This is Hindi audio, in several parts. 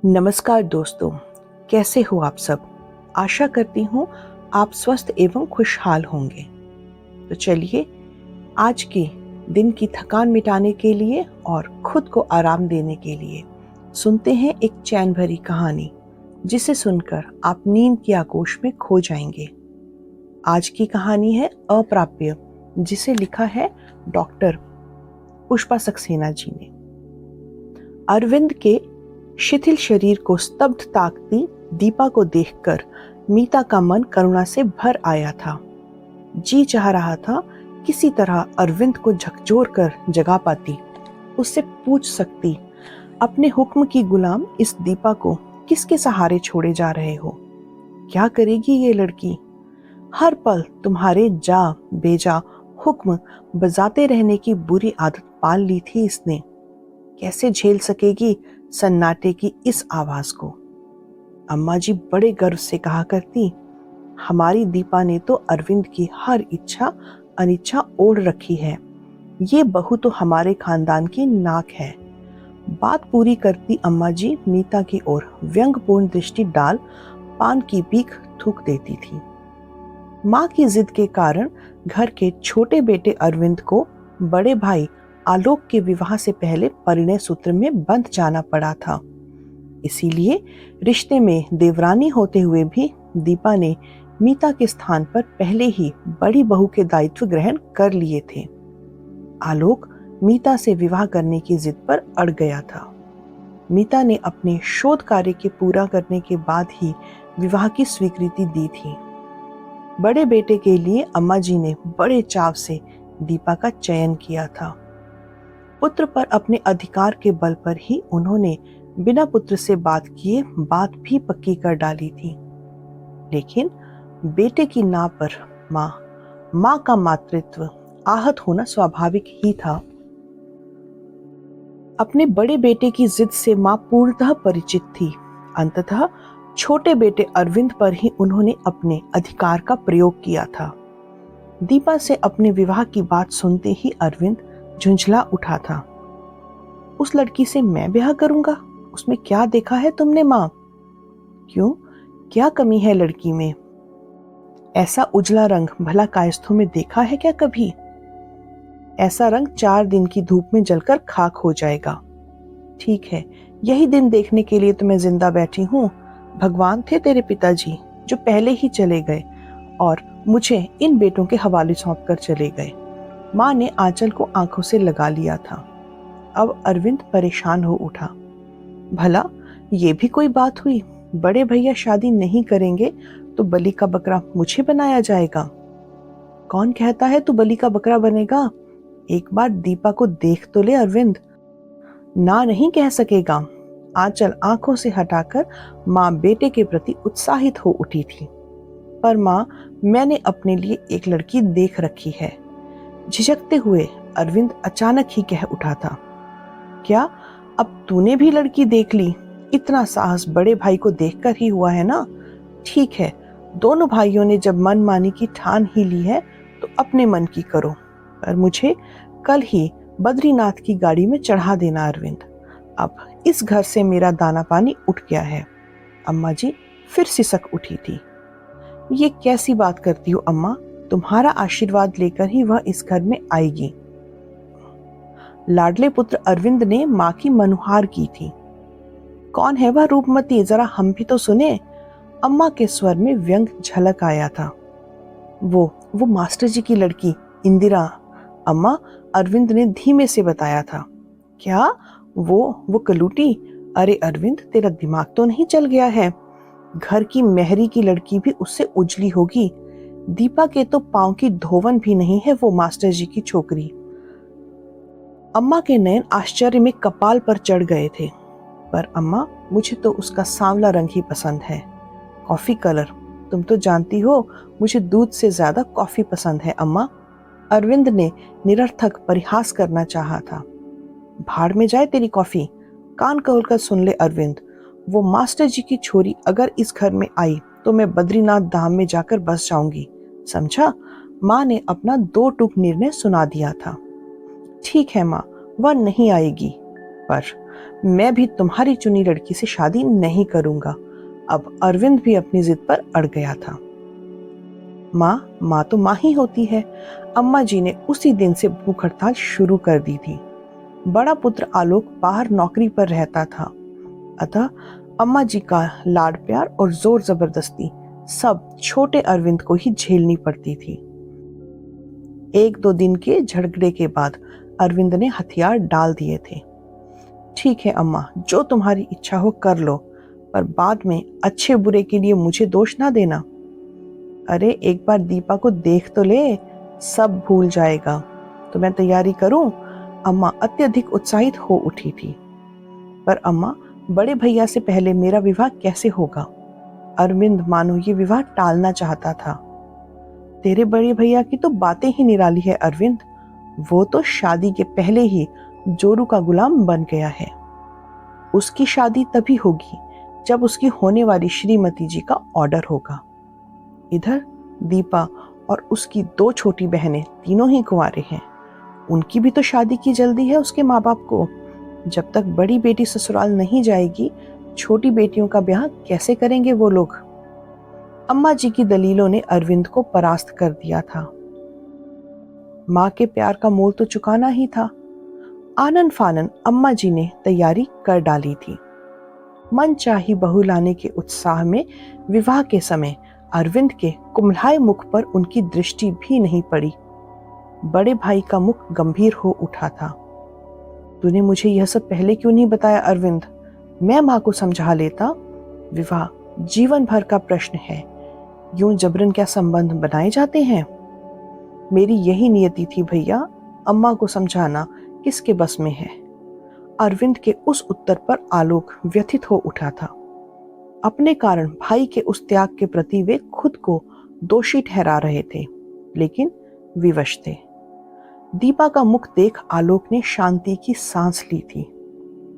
नमस्कार दोस्तों, कैसे हो आप सब। आशा करती हूँ आप स्वस्थ एवं खुशहाल होंगे। तो चलिए, आज के दिन की थकान मिटाने के लिए और खुद को आराम देने के लिए सुनते हैं एक चैन भरी कहानी, जिसे सुनकर आप नींद की आगोश में खो जाएंगे। आज की कहानी है अप्राप्य, जिसे लिखा है डॉक्टर पुष्पा सक्सेना जी ने। अरविंद के शिथिल शरीर को स्तब्ध ताकती दीपा को देखकर मीता का मन करुणा से भर आया था। जी चाह रहा था किसी तरह अरविंद को झकझोर कर जगा पाती, उससे पूछ सकती, अपने हुक्म की गुलाम इस दीपा को किसके सहारे छोड़े जा रहे हो? क्या करेगी ये लड़की? हर पल तुम्हारे जा बेजा हुक्म बजाते रहने की बुरी आदत पाल ली थी इसने। कैसे झेल सकेगी सन्नाटे की इस आवाज को? अम्मा जी बड़े गर्व से कहा करती, हमारी दीपा ने तो अरविंद की हर इच्छा अनिच्छा ओढ़ रखी है। ये बहू तो हमारे खानदान की नाक है। बात पूरी करती अम्मा जी मीता की ओर व्यंग्यपूर्ण दृष्टि डाल पान की पीक थूक देती थी। माँ की जिद के कारण घर के छोटे बेटे अरविंद को बड़े भाई आलोक के विवाह से पहले परिणय सूत्र में बंध जाना पड़ा था। इसीलिए रिश्ते में देवरानी होते हुए भी दीपा ने मीता के स्थान पर पहले ही बड़ी बहू के दायित्व ग्रहण कर लिए थे। आलोक मीता से विवाह करने की जिद पर अड़ गया था। मीता ने अपने शोध कार्य के पूरा करने के बाद ही विवाह की स्वीकृति दी थी। बड़े बेटे के लिए अम्मा जी ने बड़े चाव से दीपा का चयन किया था। पुत्र पर अपने अधिकार के बल पर ही उन्होंने बिना पुत्र से बात किए बात भी पक्की कर डाली थी। लेकिन बेटे की ना पर माँ का मातृत्व आहत होना स्वाभाविक ही था। अपने बड़े बेटे की जिद से माँ पूर्णतः परिचित थी। अंततः छोटे बेटे अरविंद पर ही उन्होंने अपने अधिकार का प्रयोग किया था। दीपा से अपने विवाह की बात सुनते ही अरविंद झुंझला उठा था। उस लड़की से मैं ब्याह करूंगा? उसमें क्या देखा है तुमने माँ? क्यों, क्या कमी है लड़की में? ऐसा उजला रंग भला कायस्थों में देखा है क्या कभी? ऐसा रंग 4 दिन की धूप में जलकर खाक हो जाएगा। ठीक है, यही दिन देखने के लिए तो मैं जिंदा बैठी हूँ। भगवान थे तेरे पिताजी जो पहले ही चले गए और मुझे इन बेटों के हवाले सौंप कर चले गए। माँ ने आंचल को आंखों से लगा लिया था। अब अरविंद परेशान हो उठा। भला ये भी कोई बात हुई? बड़े भैया शादी नहीं करेंगे तो बलि का बकरा मुझे बनाया जाएगा? कौन कहता है तू बलि का बकरा बनेगा? एक बार दीपा को देख तो ले अरविंद। ना नहीं कह सकेगा। आंचल आंखों से हटाकर माँ बेटे के प्रति उत्साहित हो उठी थी। पर माँ, मैंने अपने लिए एक लड़की देख रखी है। झिझकते हुए अरविंद अचानक ही कह उठा था। क्या, अब तूने भी लड़की देख ली? इतना साहस बड़े भाई को देखकर ही हुआ है ना? ठीक है, दोनों भाइयों ने जब मनमानी की ठान ही ली है तो अपने मन की करो, पर मुझे कल ही बद्रीनाथ की गाड़ी में चढ़ा देना अरविंद। अब इस घर से मेरा दाना पानी उठ गया है। अम्मा जी फिर सिसक उठी थी। ये कैसी बात करती हो अम्मा? तुम्हारा आशीर्वाद लेकर ही वह इस घर में आएगी। लाडले पुत्र अरविंद ने माँ की मनुहार की थी। कौन है वह रूपमती? जरा हम भी तो सुने। अम्मा के स्वर में व्यंग झलक आया था। वो मास्टर जी की लड़की इंदिरा। अम्मा, अरविंद ने धीमे से बताया था। क्या? वो कलूटी? अरे अरविंद, तेरा दिमाग तो नहीं चल गया है? घर की मेहरी की लड़की भी उससे उजली होगी। दीपा के तो पांव की धोवन भी नहीं है वो मास्टर जी की छोकरी। अम्मा के नयन आश्चर्य में कपाल पर चढ़ गए थे। पर अम्मा, मुझे तो उसका सांवला रंग ही पसंद है, कॉफी कलर। तुम तो जानती हो मुझे दूध से ज्यादा कॉफी पसंद है अम्मा। अरविंद ने निरर्थक परिहास करना चाहा था। भाड़ में जाए तेरी कॉफी। कान खोलकर सुन ले अरविंद, वो मास्टर जी की छोरी अगर इस घर में आई तो मैं बद्रीनाथ धाम में जाकर बस जाऊंगी, समझा? माँ ने अपना 2 टूक निर्णय सुना दिया था। ठीक है माँ, वह नहीं आएगी, पर मैं भी तुम्हारी चुनी लड़की से शादी नहीं करूंगा। अब अरविंद भी अपनी जिद पर अड़ गया था। माँ तो माँ ही होती है। अम्मा जी ने उसी दिन से भूख हड़ताल शुरू कर दी थी। बड़ा पुत्र आलोक बाहर नौकरी पर रहता था, अतः अम्मा जी का लाड प्यार और जोर जबरदस्ती सब छोटे अरविंद को ही झेलनी पड़ती थी। 1-2 दिन के झगड़े के बाद अरविंद ने हथियार डाल दिए थे। ठीक है अम्मा, जो तुम्हारी इच्छा हो कर लो, पर बाद में अच्छे बुरे के लिए मुझे दोष ना देना। अरे एक बार दीपा को देख तो ले, सब भूल जाएगा। तो मैं तैयारी करूं? अम्मा अत्यधिक उत्साहित हो उठी थी। पर अम्मा, बड़े भैया से पहले मेरा विवाह कैसे होगा? अरविंद मानो ये विवाह टालना चाहता था। तेरे बड़े भैया की तो बातें ही निराली है अरविंद। वो तो शादी के पहले ही जोरू का गुलाम बन गया है। उसकी शादी तभी होगी जब उसकी होने वाली श्रीमती जी का ऑर्डर होगा। इधर दीपा और उसकी 2 छोटी बहनें तीनों ही कुंवारे हैं। उनकी भी तो शादी की जल्दी है उसके माँ बाप को। जब तक बड़ी बेटी ससुराल नहीं जाएगी, छोटी बेटियों का ब्याह कैसे करेंगे वो लोग? अम्मा जी की दलीलों ने अरविंद को परास्त कर दिया था। माँ के प्यार का मोल तो चुकाना ही था। आनन फानन अम्मा जी ने तैयारी कर डाली थी। मन चाही बहू लाने के उत्साह में विवाह के समय अरविंद के कुम्हलाए मुख पर उनकी दृष्टि भी नहीं पड़ी। बड़े भाई का मुख गंभीर हो उठा था। तूने मुझे यह सब पहले क्यों नहीं बताया अरविंद? मैं माँ को समझा लेता। विवाह जीवन भर का प्रश्न है, यूं जबरन क्या संबंध बनाए जाते हैं? मेरी यही नियति थी भैया, अम्मा को समझाना किसके बस में है? अरविंद के उस उत्तर पर आलोक व्यथित हो उठा था। अपने कारण भाई के उस त्याग के प्रति वे खुद को दोषी ठहरा रहे थे, लेकिन विवश थे। दीपा का मुख देख आलोक ने शांति की सांस ली थी।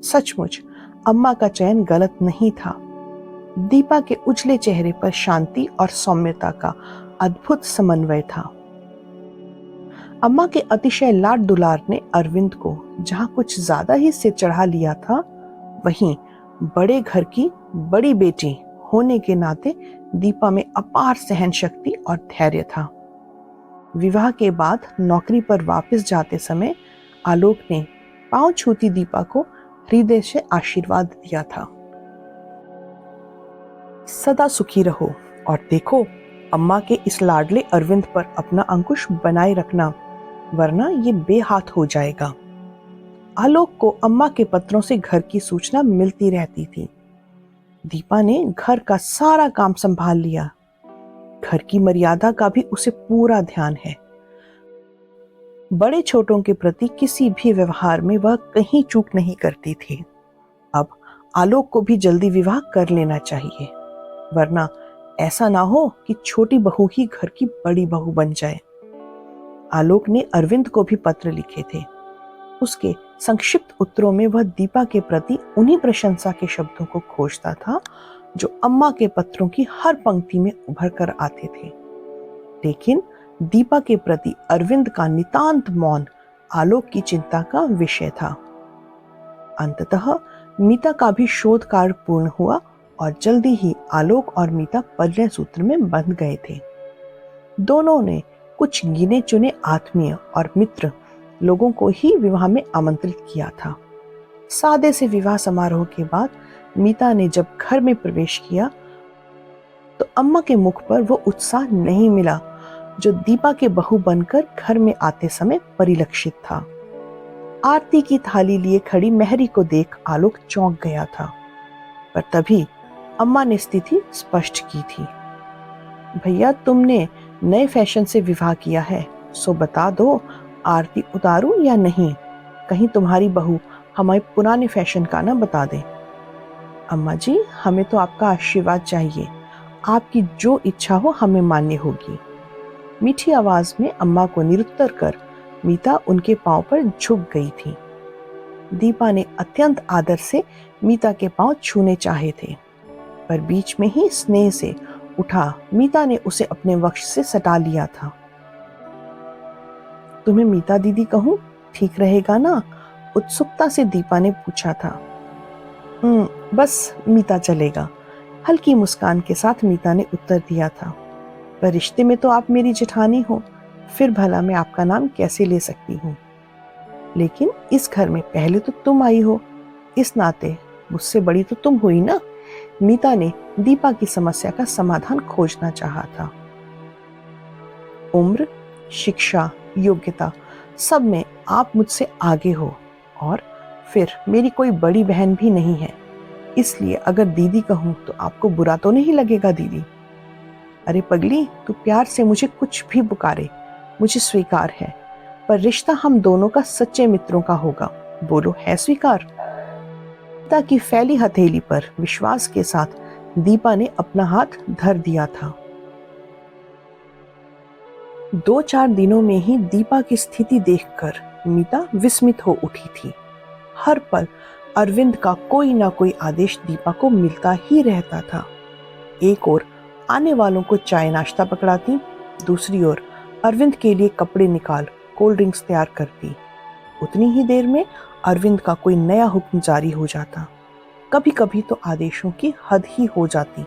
सचमुच अम्मा का चयन गलत नहीं था। दीपा के उजले चेहरे पर शांति और सौम्यता का अद्भुत समन्वय था। अम्मा के अतिशय लाड दुलार ने अरविंद को जहां कुछ ज्यादा ही सिर चढ़ा लिया था, वहीं बड़े घर की बड़ी बेटी होने के नाते दीपा में अपार सहन शक्ति और धैर्य था। विवाह के बाद नौकरी पर वापस जाते समय आलोक ने पांव छूती दीपा को हृदय से आशीर्वाद दिया था। सदा सुखी रहो और देखो, अम्मा के इस लाडले अरविंद पर अपना अंकुश बनाए रखना, वरना ये बेहाथ हो जाएगा। आलोक को अम्मा के पत्रों से घर की सूचना मिलती रहती थी। दीपा ने घर का सारा काम संभाल लिया। घर की मर्यादा का भी उसे पूरा ध्यान है। बड़े छोटों के प्रति किसी भी व्यवहार में वह कहीं चूक नहीं करती थी। अब आलोक को भी जल्दी विवाह कर लेना चाहिए, वरना ऐसा ना हो कि छोटी बहू ही घर की बड़ी बहू बन जाए। आलोक ने अरविंद को भी पत्र लिखे थे। उसके संक्षिप्त उत्तरों में वह दीपा के प्रति उन्हीं प्रशंसा के शब्दों को खोजता था जो अम्मा के पत्रों की हर पंक्ति में उभर कर आते थे। लेकिन दीपा के प्रति अरविंद का नितांत मौन आलोक की चिंता का विषय था। अंततः मीता का भी शोध कार्य पूर्ण हुआ और जल्दी ही आलोक और मीता परिणय सूत्र में बंध गए थे। दोनों ने कुछ गिने चुने आत्मीय और मित्र लोगों को ही विवाह में आमंत्रित किया था। सादे से विवाह समारोह के बाद मीता ने जब घर में प्रवेश किया तो अम्मा के मुख पर वो उत्साह नहीं मिला जो दीपा के बहू बनकर घर में आते समय परिलक्षित था। आरती की थाली लिए खड़ी मेहरी को देख आलोक चौंक गया था, पर तभी अम्मा ने स्थिति स्पष्ट की थी। भैया, तुमने नए फैशन से विवाह किया है, सो बता दो, आरती उतारूं या नहीं? कहीं तुम्हारी बहू हमें पुराने फैशन का ना बता दे। अम्मा जी, हमें तो आपका आशीर्वाद चाहिए। आपकी जो इच्छा हो हमें मान्य होगी। मीठी आवाज में अम्मा को निरुत्तर कर मीता उनके पांव पर झुक गई थी। दीपा ने अत्यंत आदर से मीता के पांव छूने चाहे थे, पर बीच में ही स्नेह से उठा मीता ने उसे अपने वक्ष से सटा लिया था। तुम्हें मीता दीदी कहूं, ठीक रहेगा ना? उत्सुकता से दीपा ने पूछा था। बस मीता चलेगा, हल्की मुस्कान के साथ मीता ने उत्तर दिया था। पर रिश्ते में तो आप मेरी जेठानी हो, फिर भला मैं आपका नाम कैसे ले सकती हूँ? लेकिन इस घर में पहले तो तुम आई हो, इस नाते मुझसे बड़ी तो तुम हुई ना। मीता ने दीपा की समस्या का समाधान खोजना चाहा था। उम्र, शिक्षा, योग्यता सब में आप मुझसे आगे हो, और फिर मेरी कोई बड़ी बहन भी नहीं है, इसलिए अगर दीदी कहूं तो आपको बुरा तो नहीं लगेगा दीदी? अरे पगली, तू प्यार से मुझे कुछ भी पुकारे, मुझे स्वीकार है। पर रिश्ता हम दोनों का सच्चे मित्रों का होगा। बोलो, है स्वीकार? पिता की फैली हथेली पर विश्वास के साथ दीपा ने अपना हाथ धर दिया था। 2-4 दिनों में ही दीपा की स्थिति देखकर मीता विस्मित हो उठी थी। हर पल अरविंद का कोई ना कोई आदेश दीपा को मिलता ही रहता था। एक ओर आने वालों को चाय नाश्ता पकड़ाती, दूसरी ओर अरविंद के लिए कपड़े निकाल कोल्ड ड्रिंक्स तैयार करती। उतनी ही देर में अरविंद का कोई नया हुक्म जारी हो जाता। कभी कभी तो आदेशों की हद ही हो जाती।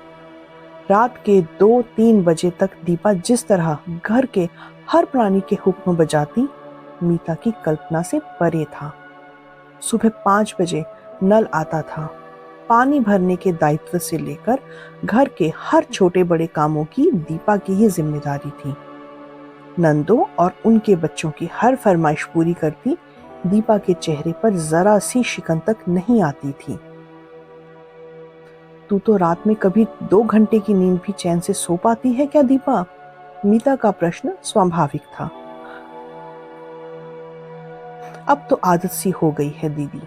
रात के 2-3 बजे तक दीपा जिस तरह घर के हर प्राणी के हुक्म बजाती, मीता की कल्पना से परे था। सुबह 5 बजे नल आता था। पानी भरने के दायित्व से लेकर घर के हर छोटे बड़े कामों की दीपा की ही जिम्मेदारी थी। नंदों और उनके बच्चों की हर फरमाइश पूरी करती दीपा के चेहरे पर जरा सी शिकन तक नहीं आती थी। तू तो रात में कभी 2 घंटे की नींद भी चैन से सो पाती है क्या दीपा? मीता का प्रश्न स्वाभाविक था। अब तो आदत सी हो गई है दीदी,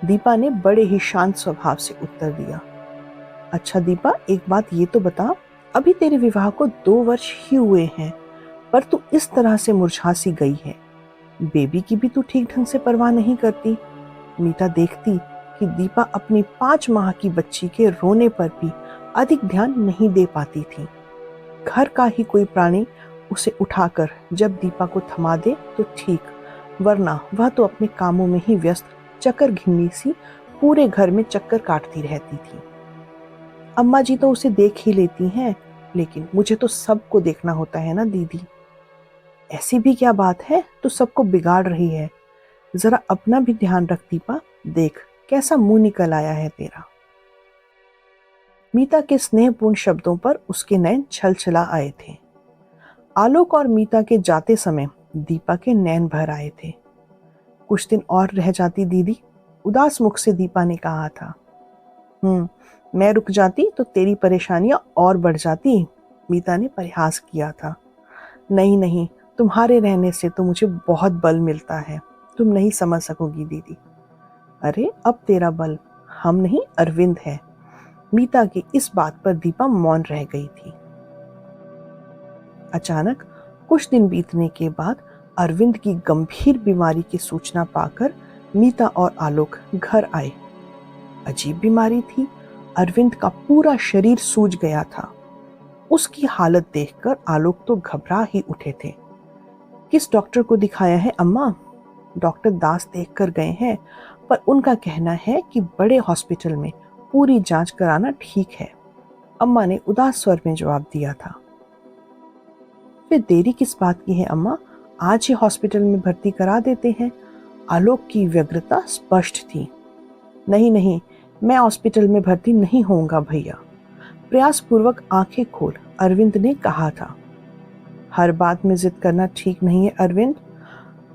दीपा ने बड़े ही शांत स्वभाव से उत्तर दिया। अच्छा दीपा, एक बात ये तो बता, अभी तेरे विवाह को 2 वर्ष ही हुए हैं, पर तू इस तरह से मुरझा सी गई है। बेबी की भी तू ठीक ढंग से परवाह नहीं करती। मीता देखती कि दीपा अपनी 5 माह की बच्ची के रोने पर भी अधिक ध्यान नहीं दे पाती थी। घर का ही कोई प्राणी उसे उठाकर जब दीपा को थमा दे तो ठीक, वरना वह तो अपने कामों में ही व्यस्त चक्कर घिन्नी सी पूरे घर में चक्कर काटती रहती थी। अम्मा जी तो उसे देख ही लेती हैं, लेकिन मुझे तो सबको देखना होता है ना दीदी। ऐसी भी क्या बात है, तू सबको बिगाड़ रही है? जरा अपना भी ध्यान रख दीपा, देख कैसा मुंह निकल आया है तेरा। मीता के स्नेहपूर्ण शब्दों पर उसके नैन छलछला आए थे। आलोक और मीता के जाते समय दीपा के नैन भर आए थे। कुछ दिन और रह जाती दीदी, उदास मुख से दीपा ने कहा था। मैं रुक जाती तो तेरी परेशानियां और बढ़ जाती, मीता ने परिहास किया था। नहीं नहीं, तुम्हारे रहने से तो मुझे बहुत बल मिलता है, तुम नहीं समझ सकोगी दीदी। अरे अब तेरा बल हम नहीं अरविंद है। मीता की इस बात पर दीपा मौन रह गई थी। अचानक कुछ दिन बीतने के बाद अरविंद की गंभीर बीमारी की सूचना पाकर मीता और आलोक घर आए। अजीब बीमारी थी, अरविंद का पूरा शरीर सूज गया था। उसकी हालत देखकर आलोक तो घबरा ही उठे थे। किस डॉक्टर को दिखाया है अम्मा? डॉक्टर दास देख कर गए हैं, पर उनका कहना है कि बड़े हॉस्पिटल में पूरी जांच कराना ठीक है, अम्मा ने उदास स्वर में जवाब दिया था। फिर देरी किस बात की है अम्मा, आज ही हॉस्पिटल में भर्ती करा देते हैं। आलोक की व्यग्रता स्पष्ट थी। नहीं नहीं, मैं हॉस्पिटल में भर्ती नहीं होऊंगा भैया, प्रयासपूर्वक आंखें खोल अरविंद ने कहा था। हर बात में जिद करना ठीक नहीं है अरविंद,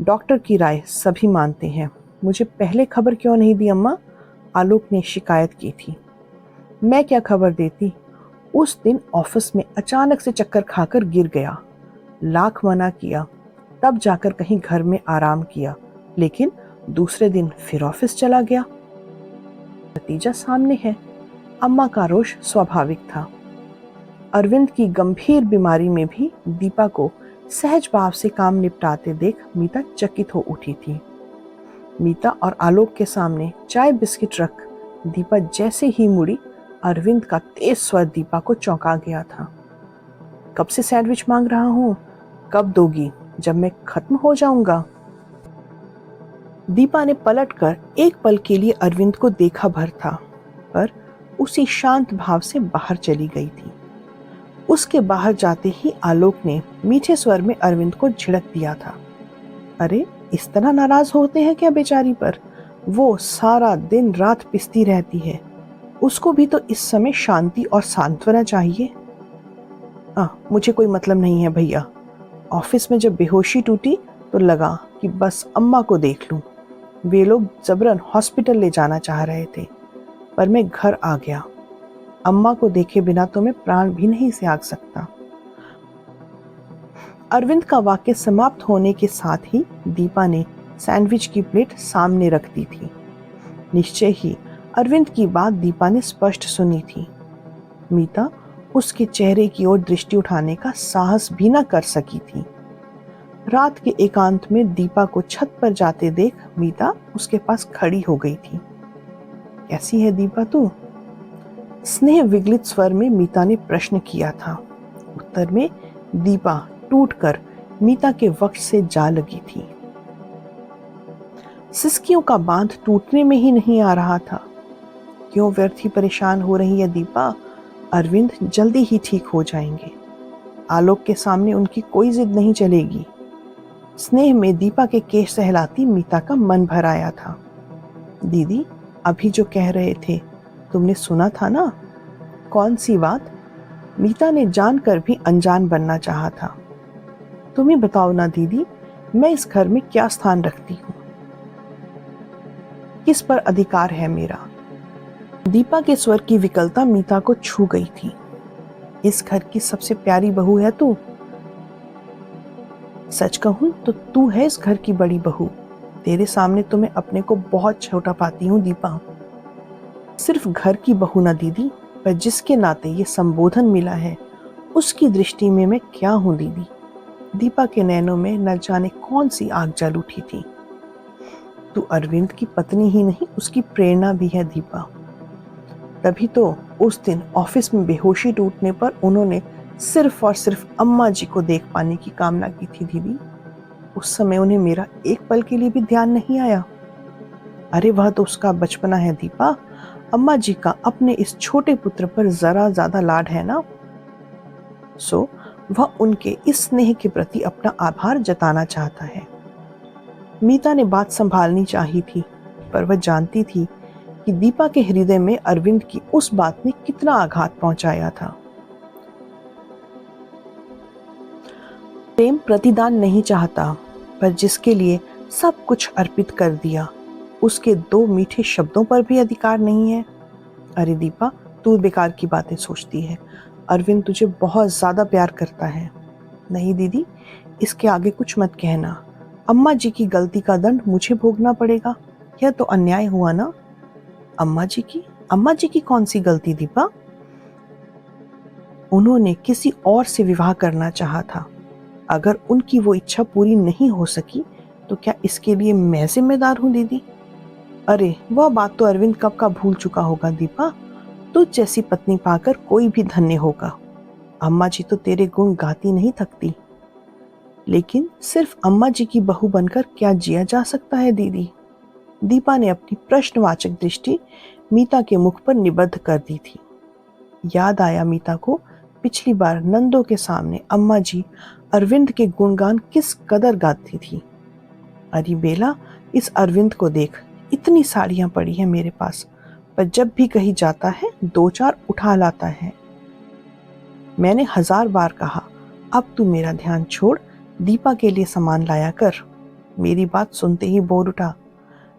डॉक्टर की राय सभी मानते हैं। मुझे पहले खबर क्यों नहीं दी अम्मा? आलोक ने शिकायत की थी। मैं क्या खबर देती, उस दिन ऑफिस में अचानक से चक्कर खाकर गिर गया। लाख मना किया, तब जाकर कहीं घर में आराम किया, लेकिन दूसरे दिन फिर ऑफिस चला गया। नतीजा सामने है। अम्मा का रोष स्वाभाविक था। अरविंद की गंभीर बीमारी में भी दीपा को सहज भाव से काम निपटाते देख मीता चकित हो उठी थी। मीता और आलोक के सामने चाय बिस्किट रख दीपा जैसे ही मुड़ी, अरविंद का तेज स्वर दीपा को चौंका गया था। कब से सैंडविच मांग रहा हूँ, कब दोगी? जब मैं खत्म हो जाऊंगा। दीपा ने पलटकर एक पल के लिए अरविंद को देखा भर था, पर उसी शांत भाव से बाहर चली गई थी। उसके बाहर जाते ही आलोक ने मीठे स्वर में अरविंद को झिड़क दिया था। अरे, इस तरह नाराज होते हैं क्या बेचारी पर? वो सारा दिन रात पिसती रहती है, उसको भी तो इस समय शांति और सांत्वना चाहिए। मुझे कोई मतलब नहीं है भैया। ऑफिस में जब बेहोशी टूटी तो लगा कि बस अम्मा को देख लूं। वे लोग जबरन हॉस्पिटल ले जाना चाह रहे थे, पर मैं घर आ गया। अम्मा को देखे बिना तो मैं प्राण भी नहीं त्याग सकता। अरविंद का वाक्य समाप्त होने के साथ ही दीपा ने सैंडविच की प्लेट सामने रख दी थी। निश्चय ही अरविंद की बात दीपा ने स्पष्ट सुनी थी। मीता उसके चेहरे की ओर दृष्टि उठाने का साहस भी न कर सकी थी। रात के एकांत में दीपा को छत पर जाते देख मीता उसके पास खड़ी हो गई थी। कैसी है दीपा तू? स्नेह विगलित स्वर में मीता ने प्रश्न किया था। उत्तर में दीपा टूटकर मीता के वक्ष से जा लगी थी। सिसकियों का बांध टूटने में ही नहीं आ रहा था। क्यों व्यर्थ ही परेशान हो रही है दीपा? अरविंद जल्दी ही ठीक हो जाएंगे। आलोक के सामने उनकी कोई जिद नहीं चलेगी। स्नेह में दीपा के केश सहलाती मीता का मन भर आया था। दीदी, अभी जो कह रहे थे तुमने सुना था ना? कौन सी बात? मीता ने जानकर भी अनजान बनना चाहा था। तुम ही बताओ ना दीदी, मैं इस घर में क्या स्थान रखती हूँ? किस पर अधिकार है मेरा? दीपा के स्वर की विकलता मीता को छू गई थी। इस घर की सबसे प्यारी बहू है तू। सच कहूं तो तू है इस घर की बड़ी बहू। तेरे सामने तो मैं अपने को बहुत छोटा पाती हूँ दीपा। सिर्फ घर की बहू ना दीदी, पर जिसके नाते ये संबोधन मिला है उसकी दृष्टि में मैं क्या हूँ दीदी? दीपा के नैनों में न जाने कौन सी आग जल उठी थी। तू अरविंद की पत्नी ही नहीं, उसकी प्रेरणा भी है दीपा। तभी तो उस दिन ऑफिस में बेहोशी टूटने पर उन्होंने सिर्फ और सिर्फ अम्मा जी को देख पाने की कामना की थी दीदी। उस समय उन्हें मेरा एक पल के लिए भी ध्यान नहीं आया। अरे वह तो उसका बचपना है दीपा। अम्मा जी का अपने इस छोटे पुत्र पर जरा ज्यादा लाड है ना, सो वह उनके इस स्नेह के प्रति अपना आभार जताना चाहता है। मीता ने बात संभालनी चाहिए थी, पर वह जानती थी कि दीपा के हृदय में अरविंद की उस बात ने कितना आघात पहुंचाया था। प्रेम प्रतिदान नहीं चाहता, पर जिसके लिए सब कुछ अर्पित कर दिया, उसके दो मीठे शब्दों पर भी अधिकार नहीं है। अरे दीपा, तू बेकार की बातें सोचती है। अरविंद तुझे बहुत ज्यादा प्यार करता है। नहीं दीदी, इसके आगे कुछ मत कहना। अम्मा जी की गलती का दंड मुझे भोगना पड़ेगा। यह तो अन्याय हुआ ना। अम्मा जी की कौन सी गलती दीपा? उन्होंने किसी और से विवाह करना चाहा था। अगर उनकी वो इच्छा पूरी नहीं हो सकी तो क्या इसके लिए मैं जिम्मेदार हूँ दीदी? अरे वह बात तो अरविंद कब का भूल चुका होगा दीपा। तुझ जैसी पत्नी पाकर कोई भी धन्य होगा। अम्मा जी तो तेरे गुण गाती नहीं थकती। लेकिन सिर्फ अम्मा जी की बहू बनकर क्या जिया जा सकता है दीदी? दीपा ने अपनी प्रश्नवाचक दृष्टि मीता के मुख पर निबद्ध कर दी थी। याद आया मीता को पिछली बार नंदों के सामने अम्मा जी अरविंद के गुणगान किस कदर गाती थी। अरे बेला, इस अरविंद को देख, इतनी साड़ियां पड़ी हैं मेरे पास, पर जब भी कहीं जाता है दो चार उठा लाता है। मैंने 1000 बार कहा, अब तू मेरा ध्यान छोड़, दीपा के लिए सामान लाया कर। मेरी बात सुनते ही बोल उठा,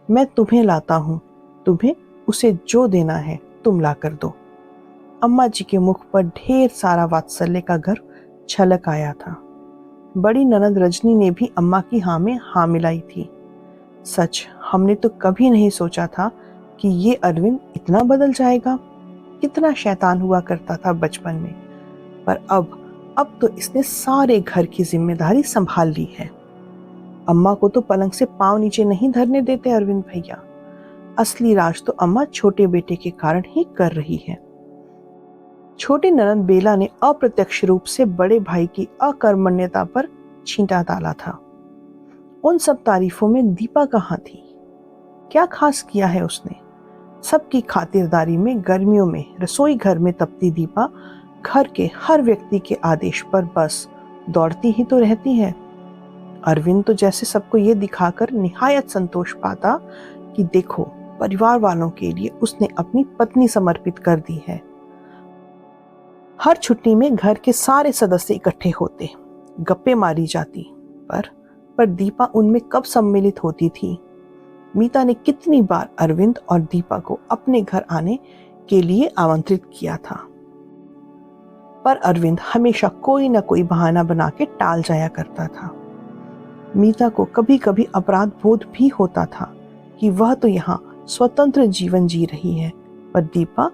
मैं तुम्हें लाता हूँ, तुम्हें उसे जो देना है तुम ला कर दो। अम्मा जी के मुख पर ढेर सारा वात्सल्य का घर छलक आया था। बड़ी ननद रजनी ने भी अम्मा की हाँ में हाँ मिलाई थी। सच, हमने तो कभी नहीं सोचा था कि ये अरविंद इतना बदल जाएगा। कितना शैतान हुआ करता था बचपन में, पर अब तो इसने सारे घर की जिम्मेदारी संभाल ली है। अम्मा को तो पलंग से पांव नीचे नहीं धरने देते अरविंद भैया। असली राज तो अम्मा छोटे बेटे के कारण ही कर रही है। छोटे ननद बेला ने अप्रत्यक्ष रूप से बड़े भाई की अकर्मण्यता पर छींटा डाला था। उन सब तारीफों में दीपा कहाँ थी? क्या खास किया है उसने? सबकी खातिरदारी में गर्मियों में रसोई घर में तपती दीपा घर के हर व्यक्ति के आदेश पर बस दौड़ती ही तो रहती है। अरविंद तो जैसे सबको ये दिखाकर निहायत संतोष पाता कि देखो, परिवार वालों के लिए उसने अपनी पत्नी समर्पित कर दी है। हर छुट्टी में घर के सारे सदस्य इकट्ठे होते, गप्पे मारी जाती, पर दीपा उनमें कब सम्मिलित होती थी? मीता ने कितनी बार अरविंद और दीपा को अपने घर आने के लिए आमंत्रित किया था, पर अरविंद हमेशा कोई ना कोई बहाना बना के टाल जाया करता था। मीता को कभी कभी अपराध बोध भी होता था कि वह तो यहाँ स्वतंत्र जीवन जी रही है, पर दीपा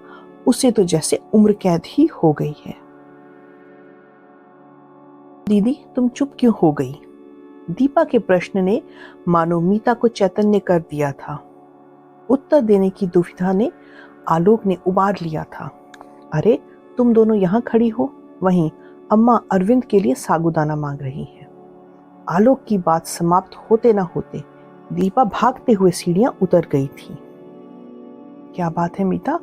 उसे तो जैसे उम्र कैद ही हो गई है। दीदी, तुम चुप क्यों हो गई? दीपा के प्रश्न ने मानो मीता को चैतन्य कर दिया था। उत्तर देने की दुविधा ने आलोक ने उबार लिया था। अरे, तुम दोनों यहाँ खड़ी हो, वहीं अम्मा अरविंद के लिए साबूदाना मांग रही है। आलोक की बात समाप्त होते ना होते दीपा भागते हुए सीढ़ियां उतर गई थी। क्या बात है मीता,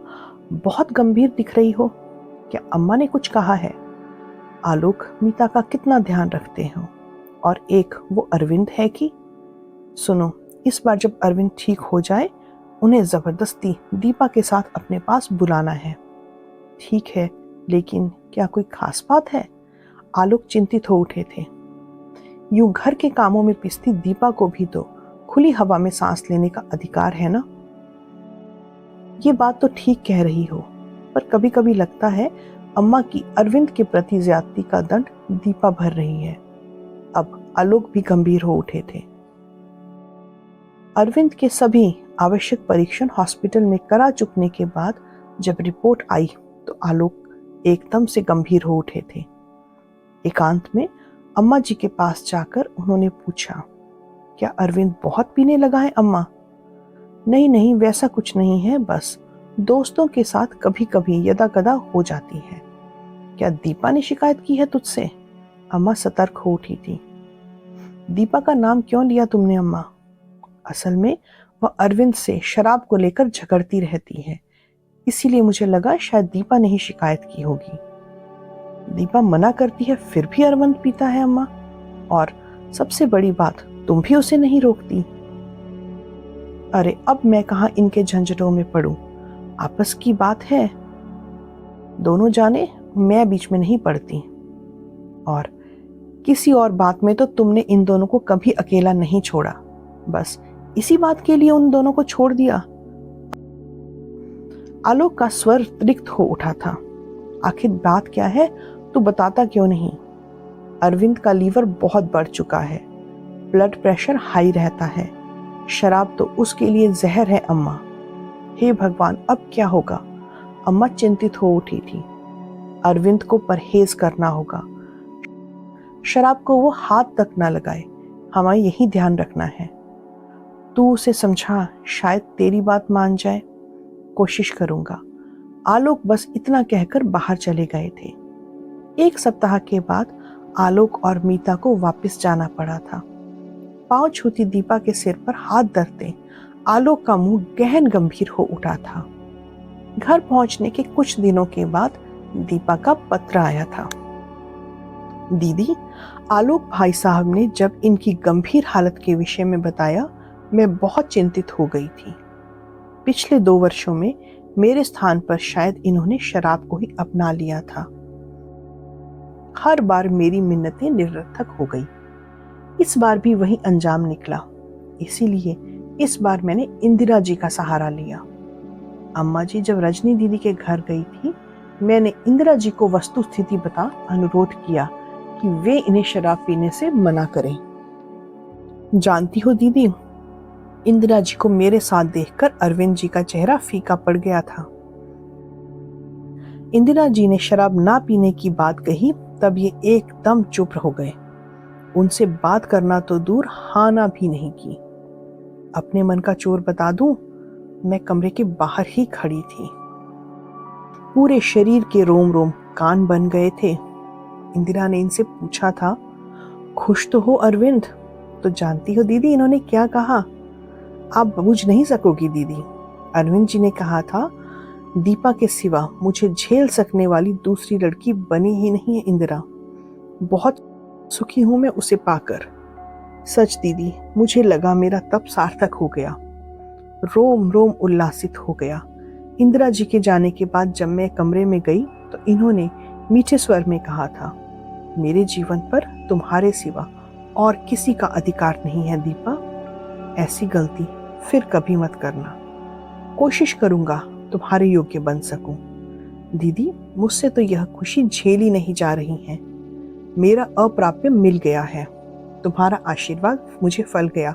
बहुत गंभीर दिख रही हो, क्या अम्मा ने कुछ कहा है? आलोक मीता का कितना ध्यान रखते हो, और एक वो अरविंद है कि। सुनो, इस बार जब अरविंद ठीक हो जाए उन्हें जबरदस्ती दीपा के साथ अपने पास बुलाना है। ठीक है, लेकिन क्या कोई खास बात है? आलोक चिंतित हो उठे थे। यूं घर के कामों में पिसती दीपा को भी तो खुली हवा में सांस लेने का अधिकार है ना। ये बात तो ठीक कह रही हो, पर कभी कभी लगता है अम्मा की अरविंद के प्रति ज्यादती का दंड दीपा भर रही है। अब आलोक भी गंभीर हो उठे थे। अरविंद के सभी आवश्यक परीक्षण हॉस्पिटल में करा चुकने के बाद जब रिपोर्ट आई तो आलोक एकदम से गंभीर हो उठे थे। एकांत में अम्मा जी के पास जाकर उन्होंने पूछा, क्या अरविंद बहुत पीने लगा है अम्मा? नहीं नहीं, वैसा कुछ नहीं है, बस दोस्तों के साथ कभी कभी यदा कदा हो जाती है। क्या दीपा ने शिकायत की है तुझसे? अम्मा सतर्क हो उठी थी। दीपा का नाम क्यों लिया तुमने अम्मा? असल में वह अरविंद से शराब को लेकर झगड़ती रहती है, इसीलिए मुझे लगा शायद दीपा ने ही शिकायत की होगी। दीपा मना करती है फिर भी अरविंद पीता है अम्मा, और सबसे बड़ी बात, तुम भी उसे नहीं रोकती। अरे, अब मैं कहाँ इनके झंझटों में पड़ूं, आपस की बात है, दोनों जाने, मैं बीच में नहीं पड़ती। और किसी और बात में तो तुमने इन दोनों को कभी अकेला नहीं छोड़ा, बस इसी बात के लिए उन दोनों को छोड़ दिया। आलोक का स्वर रिक्त हो उठा था। आखिर बात क्या है, तू बताता क्यों नहीं? अरविंद का लीवर बहुत बढ़ चुका है, ब्लड प्रेशर हाई रहता है, शराब तो उसके लिए जहर है अम्मा। हे भगवान, अब क्या होगा? अम्मा चिंतित हो उठी थी। अरविंद को परहेज करना होगा, शराब को वो हाथ तक ना लगाए, हमें यही ध्यान रखना है। तू उसे समझा, शायद तेरी बात मान जाए। कोशिश करूंगा। आलोक बस इतना कहकर बाहर चले गए थे। 1 सप्ताह के बाद आलोक और मीता को वापस जाना पड़ा था। पांव छूती दीपा के सिर पर हाथ धरते आलोक का मुंह गहन गंभीर हो उठा था। घर पहुंचने के कुछ दिनों के बाद दीपा का पत्र आया था। दीदी, आलोक भाई साहब ने जब इनकी गंभीर हालत के विषय में बताया, मैं बहुत चिंतित हो गई थी। पिछले 2 वर्षों में मेरे स्थान पर शायद इन्होंने शराब को ही अपना लिया था। हर बार मेरी मिन्नतें निरर्थक हो गई। इस बार भी वही अंजाम निकला, इसीलिए इस बार मैंने इंदिरा जी का सहारा लिया। अम्मा जी जब रजनी दीदी के घर गई थी, मैंने इंदिरा जी को वस्तु स्थिति बता अनुरोध किया कि वे इन्हें शराब पीने से मना करें। जानती हो दीदी, इंदिरा जी को मेरे साथ देखकर अरविंद जी का चेहरा फीका पड़ गया था। इंदिरा जी ने शराब ना पीने की बात कही, तब ये एकदम चुप हो गए। उनसे बात करना तो दूर, हाना भी नहीं की। अपने मन का चोर बता दूं, मैं कमरे के बाहर ही खड़ी थी। पूरे शरीर के रोम रोम कान बन गए थे। इंदिरा ने इनसे पूछा था, खुश तो हो अरविंद? तो जानती हो दीदी इन्होंने क्या कहा? आप बूझ नहीं सकोगी दीदी। अरविंद जी ने कहा था, दीपा के सिवा मुझे झेल सकने वाली दूसरी लड़की बनी ही नहीं है इंदिरा। बहुत सुखी हूं मैं उसे पाकर। सच दीदी, मुझे लगा मेरा तप सार्थक हो गया। रोम रोम उल्लासित हो गया। इंदिरा जी के जाने के बाद जब मैं कमरे में गई तो इन्होंने मीठे स्वर में कहा था, मेरे जीवन पर तुम्हारे सिवा और किसी का अधिकार नहीं है दीपा। ऐसी गलती फिर कभी मत करना। कोशिश करूंगा तुम्हारे योग्य बन सकूं। दीदी, मुझसे तो यह खुशी झेली नहीं जा रही है। मेरा अप्राप्य मिल गया है। तुम्हारा आशीर्वाद मुझे फल गया।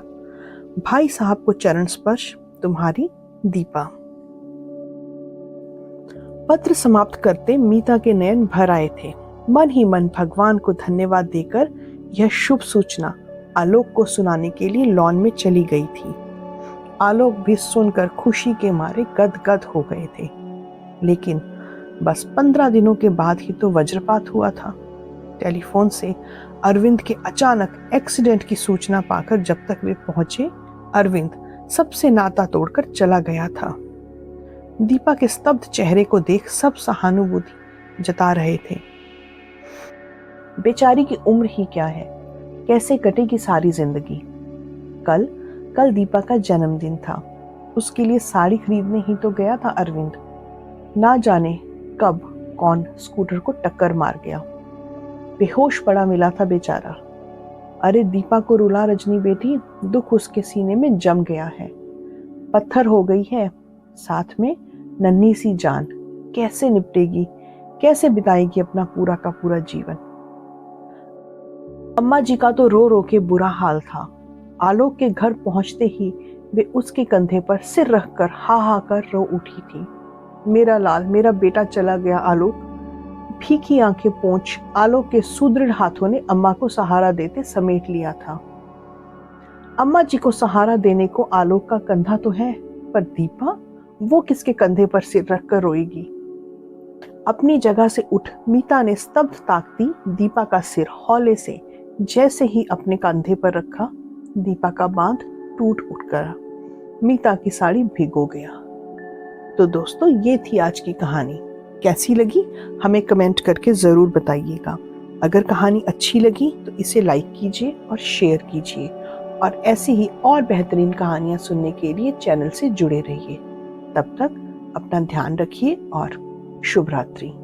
भाई साहब को चरण स्पर्श। तुम्हारी दीपा। पत्र समाप्त करते मीता के नयन भर आए थे। मन ही मन भगवान को धन्यवाद देकर यह शुभ सूचना आलोक को सुनाने के लिए लॉन में चली गई थी। आलोक भी सुनकर खुशी के मारे गदगद हो गए थे। लेकिन बस 15 दिनों के बाद ही तो वज्रपात हुआ था। टेलीफोन से अरविंद के अचानक एक्सीडेंट की सूचना पाकर जब तक वे पहुंचे, अरविंद सबसे नाता तोड़कर चला गया था। दीपा के स्तब्ध चेहरे को देख सब सहानुभूति जता रहे थे। बेचारी की उम्र ही क्या है, कैसे कटेगी सारी जिंदगी। कल दीपा का जन्मदिन था। उसके लिए साड़ी खरीदने ही तो गया था अरविंद। ना जाने कब कौन स्कूटर को टक्कर मार गया। बेहोश पड़ा मिला था बेचारा। अरे दीपा को रुला रजनी बेटी, दुख उसके सीने में जम गया है। पत्थर हो गई है, साथ में नन्ही सी जान। कैसे निपटेगी, कैसे बिताएगी अपना पूरा का पूरा जीवन। अम्मा जी का तो रो रो के बुरा हाल था। आलोक के घर पहुंचते ही वे उसके कंधे पर सिर रखकर हा हा कर रो उठी थी। मेरा लाल, मेरा बेटा चला गया आलोक। फीकी आंखें पोंछ आलोक के सुदृढ़ हाथों ने अम्मा को सहारा देते समेट लिया था। अम्मा जी को सहारा देने को आलोक का कंधा तो है, पर दीपा, वो किसके कंधे पर सिर रखकर रोएगी। अपनी जगह से उठ मीता ने स्तब्ध ताकती दीपा का सिर हौले से जैसे ही अपने कंधे पर रखा, दीपा का बांध टूट उठ गया। मीता की साड़ी भिगो गया। तो दोस्तों, ये थी आज की कहानी। कैसी लगी हमें कमेंट करके जरूर बताइएगा। अगर कहानी अच्छी लगी तो इसे लाइक कीजिए और शेयर कीजिए, और ऐसी ही और बेहतरीन कहानियां सुनने के लिए चैनल से जुड़े रहिए। तब तक अपना ध्यान रखिए और शुभ रात्रि।